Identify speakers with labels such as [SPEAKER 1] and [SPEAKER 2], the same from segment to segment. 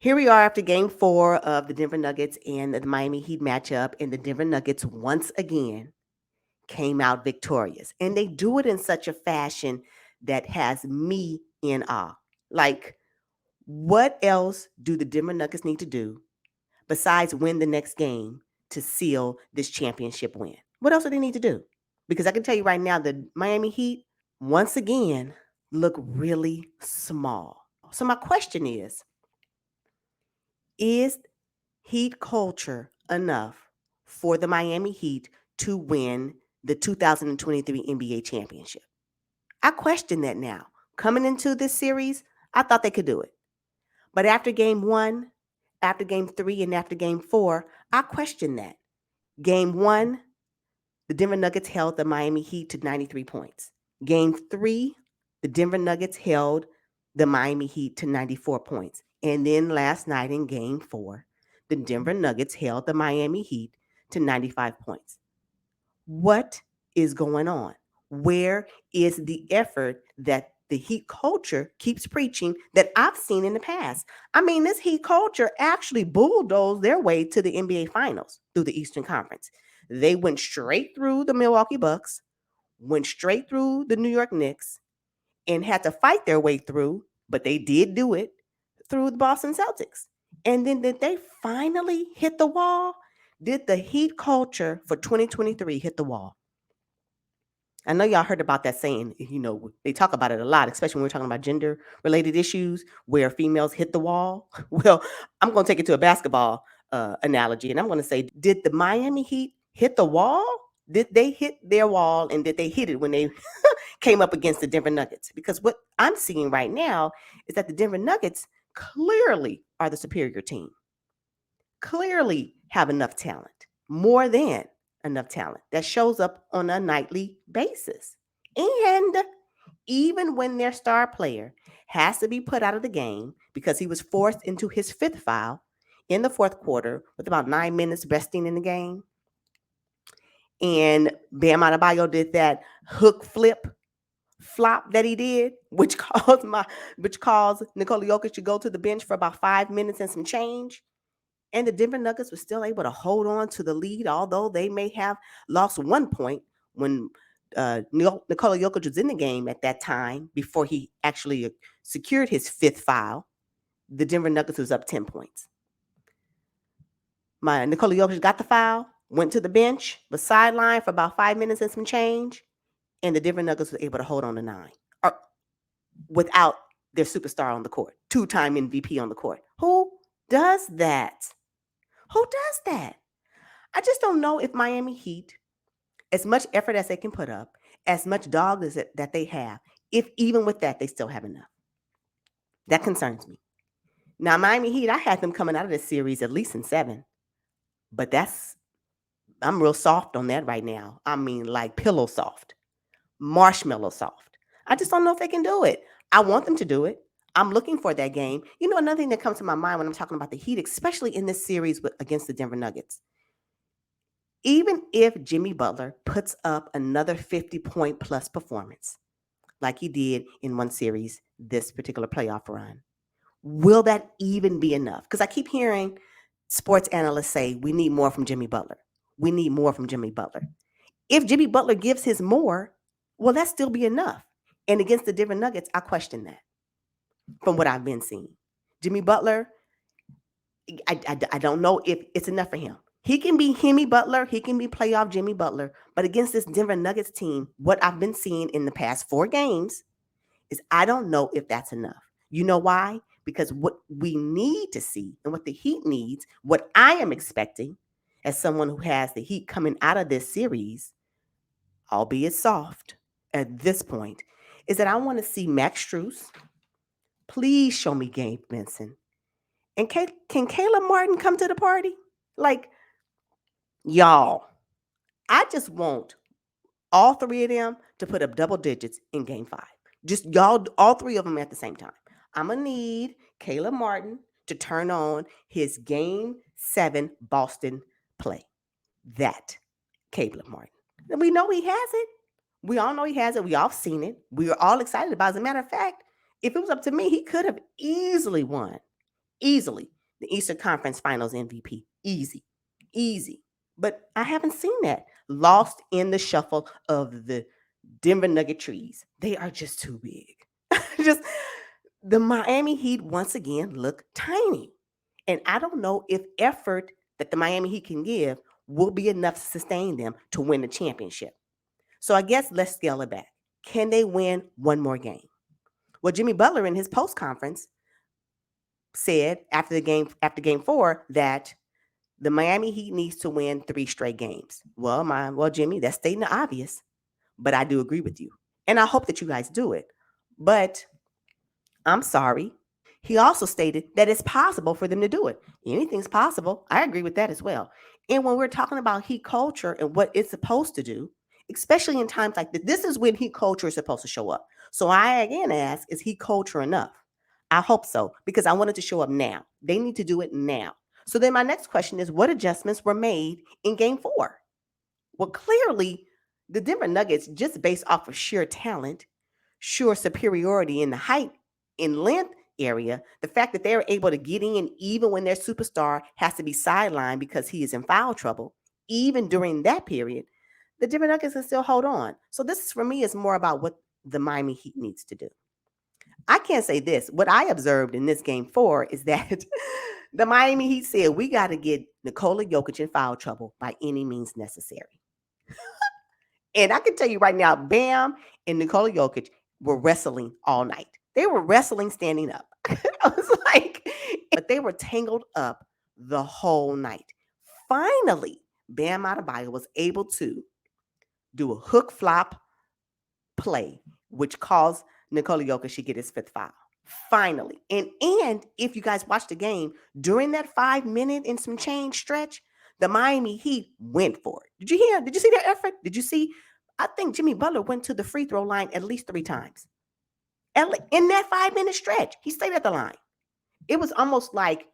[SPEAKER 1] Here we are after game 4 of the Denver Nuggets and the Miami Heat matchup, and the Denver Nuggets once again came out victorious. And they do it in such a fashion that has me in awe. Like, what else do the Denver Nuggets need to do besides win the next game to seal this championship win? What else do they need to do? Because I can tell you right now, the Miami Heat, once again, look really small. So my question is Heat culture enough for the Miami Heat to win the 2023 NBA championship? I question that now. Coming into this series, I thought they could do it. But after game 1, after game 3, and after game 4, I question that. Game 1, the Denver Nuggets held the Miami Heat to 93 points. Game 3, the Denver Nuggets held the Miami Heat to 94 points. And then last night in game 4, the Denver Nuggets held the Miami Heat to 95 points. What is going on? Where is the effort that the Heat culture keeps preaching that I've seen in the past? I mean, this Heat culture actually bulldozed their way to the NBA Finals through the Eastern Conference. They went straight through the Milwaukee Bucks, went straight through the New York Knicks, and had to fight their way through, but they did do it, through the Boston Celtics. And then did they finally hit the wall? Did the Heat culture for 2023 hit the wall? I know y'all heard about that saying, they talk about it a lot, especially when we're talking about gender related issues where females hit the wall. Well, I'm going to take it to a basketball analogy, and I'm going to say, did the Miami Heat hit the wall? Did they hit their wall, and did they hit it when they came up against the Denver Nuggets? Because what I'm seeing right now is that the Denver Nuggets clearly are the superior team, clearly have enough talent, more than enough talent that shows up on a nightly basis. And even when their star player has to be put out of the game because he was forced into his fifth foul in the fourth quarter with about 9 minutes resting in the game, and Bam Adebayo did that hook flop that he did, which caused Nikola Jokic to go to the bench for about 5 minutes and some change. And the Denver Nuggets were still able to hold on to the lead, although they may have lost 1 point when Nikola Jokic was in the game at that time before he actually secured his fifth foul. The Denver Nuggets was up 10 points. Nikola Jokic got the foul, went to the bench, was sidelined for about 5 minutes and some change, and the Denver Nuggets were able to hold on to 9 without their superstar on the court, 2-time MVP on the court. Who does that? Who does that? I just don't know if Miami Heat, as much effort as they can put up, as much dog as that they have, if even with that, they still have enough. That concerns me. Now, Miami Heat, I had them coming out of this series at least in 7. But I'm real soft on that right now. I mean, like pillow soft, marshmallow soft. I just don't know if they can do it. I want them to do it. I'm looking for that game. Another thing that comes to my mind when I'm talking about the Heat, especially in this series against the Denver Nuggets, even if Jimmy Butler puts up another 50-point plus performance, like he did in one series this particular playoff run, will that even be enough? Because I keep hearing sports analysts say we need more from Jimmy Butler. We need more from Jimmy Butler. If Jimmy Butler gives his more, will that still be enough? And against the Denver Nuggets, I question that from what I've been seeing. Jimmy Butler, I don't know if it's enough for him. He can be Jimmy Butler. He can be playoff Jimmy Butler. But against this Denver Nuggets team, what I've been seeing in the past 4 games is I don't know if that's enough. You know why? Because what we need to see and what the Heat needs, what I am expecting as someone who has the Heat coming out of this series, albeit soft at this point, is that I want to see Max Strus. Please show me Gabe Vincent. And can Caleb Martin come to the party? Like, y'all, I just want all 3 of them to put up double digits in game 5. Just y'all, all 3 of them at the same time. I'm going to need Caleb Martin to turn on his game 7 Boston play. That Caleb Martin. We know he has it. We all know he has it. We all seen it. We are all excited about it. As a matter of fact, if it was up to me, he could have easily won Easily the Eastern Conference Finals MVP. Easy. Easy. But I haven't seen that. Lost in the shuffle of the Denver Nugget trees. They are just too big. Just the Miami Heat once again look tiny. And I don't know if effort that the Miami Heat can give will be enough to sustain them to win the championship. So I guess let's scale it back. Can they win one more game? Well, Jimmy Butler in his post conference said after game 4 that the Miami Heat needs to win 3 straight games. Well, Jimmy, that's stating the obvious, but I do agree with you. And I hope that you guys do it. But I'm sorry. He also stated that it's possible for them to do it. Anything's possible. I agree with that as well. And when we're talking about heat culture and what it's supposed to do, especially in times like this is when heat culture is supposed to show up. So I again ask, is heat culture enough? I hope so, because I want it to show up now. They need to do it now. So then my next question is, what adjustments were made in game 4? Well, clearly, the Denver Nuggets, just based off of sheer talent, sure superiority in the height and length area, the fact that they're able to get in even when their superstar has to be sidelined because he is in foul trouble, even during that period, the Denver Nuggets can still hold on. So this is, for me, is more about what the Miami Heat needs to do. I can't say this. What I observed in this game 4 is that the Miami Heat said, we got to get Nikola Jokic in foul trouble by any means necessary. And I can tell you right now, Bam and Nikola Jokic were wrestling all night. They were wrestling standing up. I was like, but they were tangled up the whole night. Finally, Bam Adebayo was able to do a hook flop play, which caused Nikola Jokic to get his 5th foul. Finally. And if you guys watched the game, during that 5-minute and some change stretch, the Miami Heat went for it. Did you hear? Did you see their effort? Did you see? I think Jimmy Butler went to the free throw line at least 3 times. In that 5-minute stretch, he stayed at the line. It was almost like,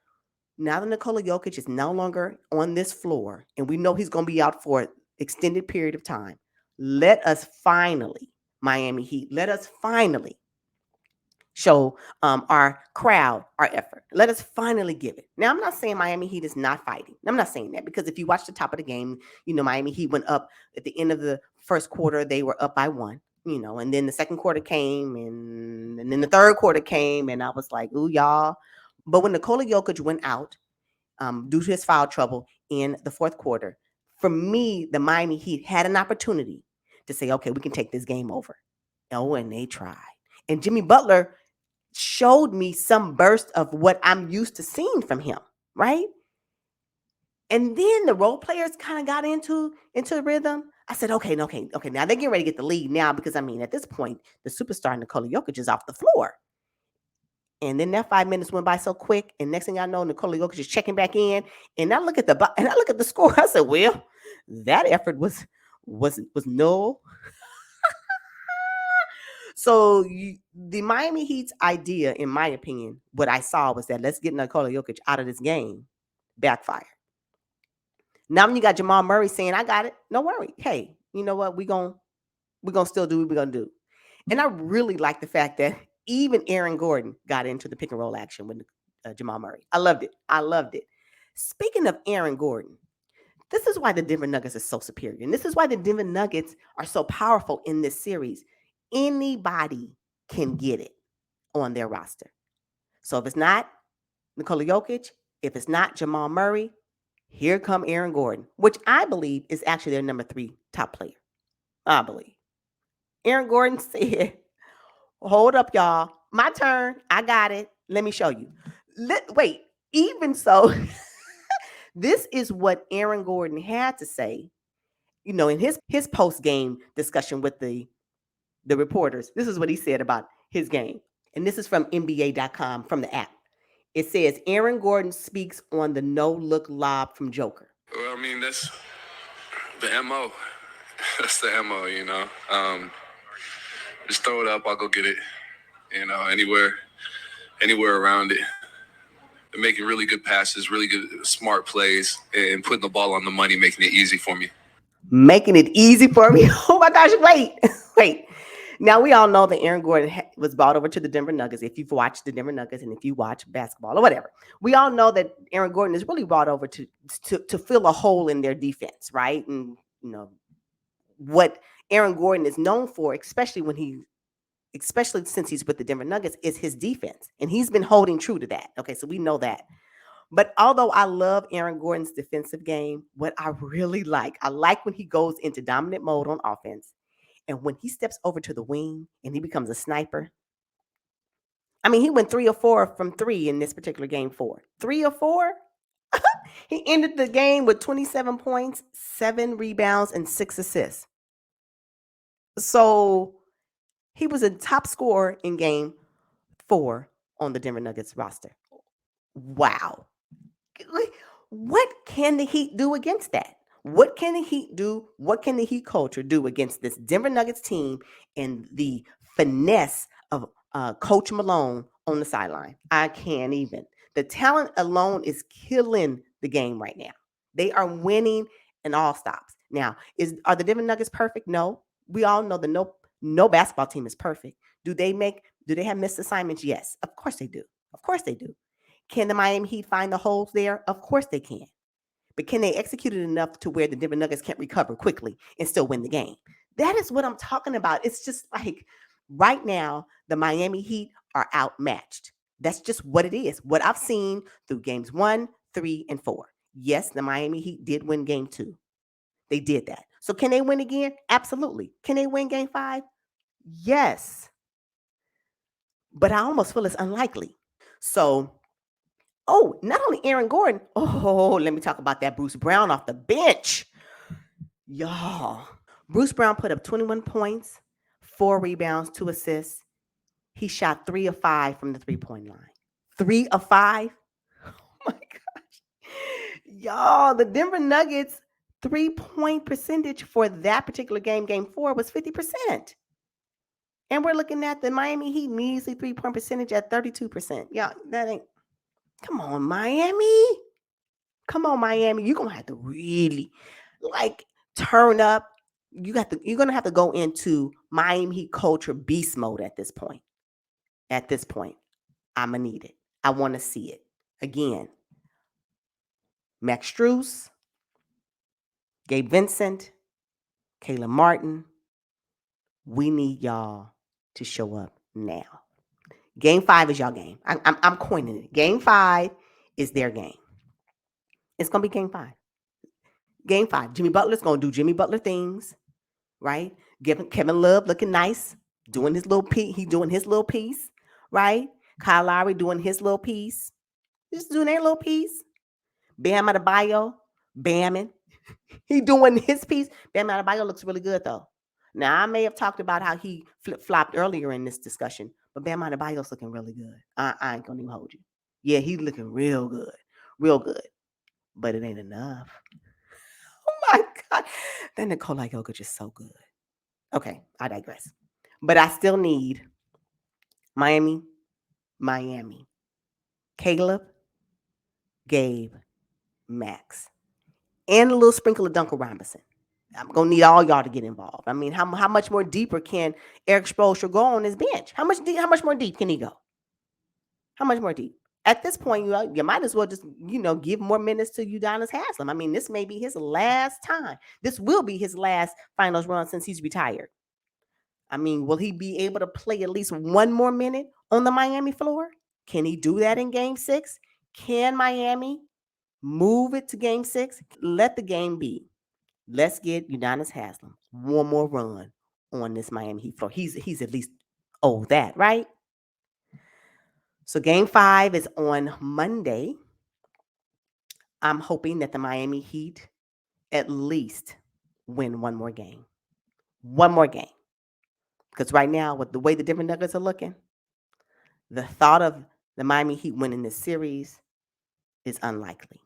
[SPEAKER 1] now that Nikola Jokic is no longer on this floor, and we know he's going to be out for an extended period of time, let us finally, Miami Heat, let us finally show our crowd our effort. Let us finally give it. Now, I'm not saying Miami Heat is not fighting. I'm not saying that, because if you watch the top of the game, Miami Heat went up at the end of the first quarter. They were up by 1, and then the second quarter came, and then the third quarter came, and I was like, ooh, y'all. But when Nikola Jokic went out due to his foul trouble in the fourth quarter, for me, the Miami Heat had an opportunity to say, okay, we can take this game over. Oh, and they tried. And Jimmy Butler showed me some burst of what I'm used to seeing from him, right? And then the role players kind of got into the rhythm. I said, okay, now they're getting ready to get the lead now, because, at this point, the superstar Nikola Jokic is off the floor. And then that 5 minutes went by so quick, and next thing I know, Nikola Jokic is checking back in, and I look at the score. I said, well, that effort was null. So the Miami Heat's idea, in my opinion, what I saw was that let's get Nikola Jokic out of this game, backfire. Now when you got Jamal Murray saying, I got it, no worry. Hey, you know what? We're gonna still do what we're gonna do. And I really like the fact that even Aaron Gordon got into the pick and roll action with Jamal Murray. I loved it. Speaking of Aaron Gordon, this is why the Denver Nuggets are so superior. And this is why the Denver Nuggets are so powerful in this series. Anybody can get it on their roster. So if it's not Nikola Jokic, if it's not Jamal Murray, here come Aaron Gordon, which I believe is actually their number 3 top player. I believe. Aaron Gordon said, hold up, y'all. My turn. I got it. Let me show you. Wait, even so, this is what Aaron Gordon had to say, in his post-game discussion with the reporters. This is what he said about his game. And this is from NBA.com, from the app. It says, Aaron Gordon speaks on the no-look lob from Joker.
[SPEAKER 2] Well, that's the MO. That's the MO, just throw it up, I'll go get it, anywhere around it. They're making really good passes, really good, smart plays, and putting the ball on the money, making it easy for me.
[SPEAKER 1] Making it easy for me? Oh my gosh, wait. Now we all know that Aaron Gordon was brought over to the Denver Nuggets. If you've watched the Denver Nuggets and if you watch basketball or whatever, we all know that Aaron Gordon is really brought over to fill a hole in their defense, right? And you know what Aaron Gordon is known for, especially since he's with the Denver Nuggets, is his defense, and he's been holding true to that. Okay, so we know that. But although I love Aaron Gordon's defensive game, what I like when he goes into dominant mode on offense. And when he steps over to the wing and he becomes a sniper, I mean, he went 3 or 4 from three in this particular game four. 3 or 4? He ended the game with 27 points, 7 rebounds, and 6 assists. So he was a top scorer in game four on the Denver Nuggets roster. Wow. What can the Heat do against that? What can the Heat do? What can the Heat culture do against this Denver Nuggets team and the finesse of Coach Malone on the sideline? I can't even. The talent alone is killing the game right now. They are winning in all stops. Now, are the Denver Nuggets perfect? No. We all know that no basketball team is perfect. Do they have missed assignments? Yes. Of course they do. Of course they do. Can the Miami Heat find the holes there? Of course they can. But can they execute it enough to where the Denver Nuggets can't recover quickly and still win the game? That is what I'm talking about. It's just like right now, the Miami Heat are outmatched. That's just what it is. What I've seen through games 1, 3, and 4. Yes, the Miami Heat did win game 2. They did that. So can they win again? Absolutely. Can they win game 5? Yes. But I almost feel it's unlikely. So not only Aaron Gordon. Oh, let me talk about that Bruce Brown off the bench. Y'all. Bruce Brown put up 21 points, 4 rebounds, 2 assists. He shot 3 of 5 from the 3-point line. 3 of 5? Oh my gosh. Y'all, the Denver Nuggets 3-point percentage for that particular game 4, was 50%. And we're looking at the Miami Heat measly 3-point percentage at 32%. Y'all, that ain't. Come on, Miami. Come on, Miami. You're gonna have to really turn up. You're gonna have to go into Miami Heat culture beast mode at this point. At this point, I'ma need it. I want to see it. Again, Max Strus, Gabe Vincent, Kayla Martin. We need y'all to show up now. Game 5 is y'all game. I'm coining it. Game 5 is their game. It's gonna be game 5. Game 5. Jimmy Butler's gonna do Jimmy Butler things, right? Kevin Love looking nice, doing his little piece. He doing his little piece, right? Kyle Lowry doing his little piece. Just doing their little piece. Bam Adebayo, bamming. He doing his piece. Bam Adebayo looks really good though. Now I may have talked about how he flip-flopped earlier in this discussion, but Bam Adebayo's looking really good. I ain't gonna even hold you. Yeah, he's looking real good, real good. But it ain't enough. Oh my God, that Nikola Jokic is so good. Okay, I digress. But I still need Miami, Caleb, Gabe, Max, and a little sprinkle of Duncan Robinson. I'm gonna need all y'all to get involved. I mean, how much more deeper can Eric Spoelstra go on his bench? How much more deep can he go? How much more deep? At this point, you might as well just give more minutes to Udonis Haslem. I mean, this may be his last time. This will be his last finals run since he's retired. I mean, will he be able to play at least one more minute on the Miami floor? Can he do that in game 6? Can Miami move it to game 6? Let the game be. Let's get Udonis Haslem one more run on this Miami Heat floor. He's at least that, right? So game 5 is on Monday. I'm hoping that the Miami Heat at least win one more game. One more game. Because right now, with the way the Denver Nuggets are looking, the thought of the Miami Heat winning this series is unlikely.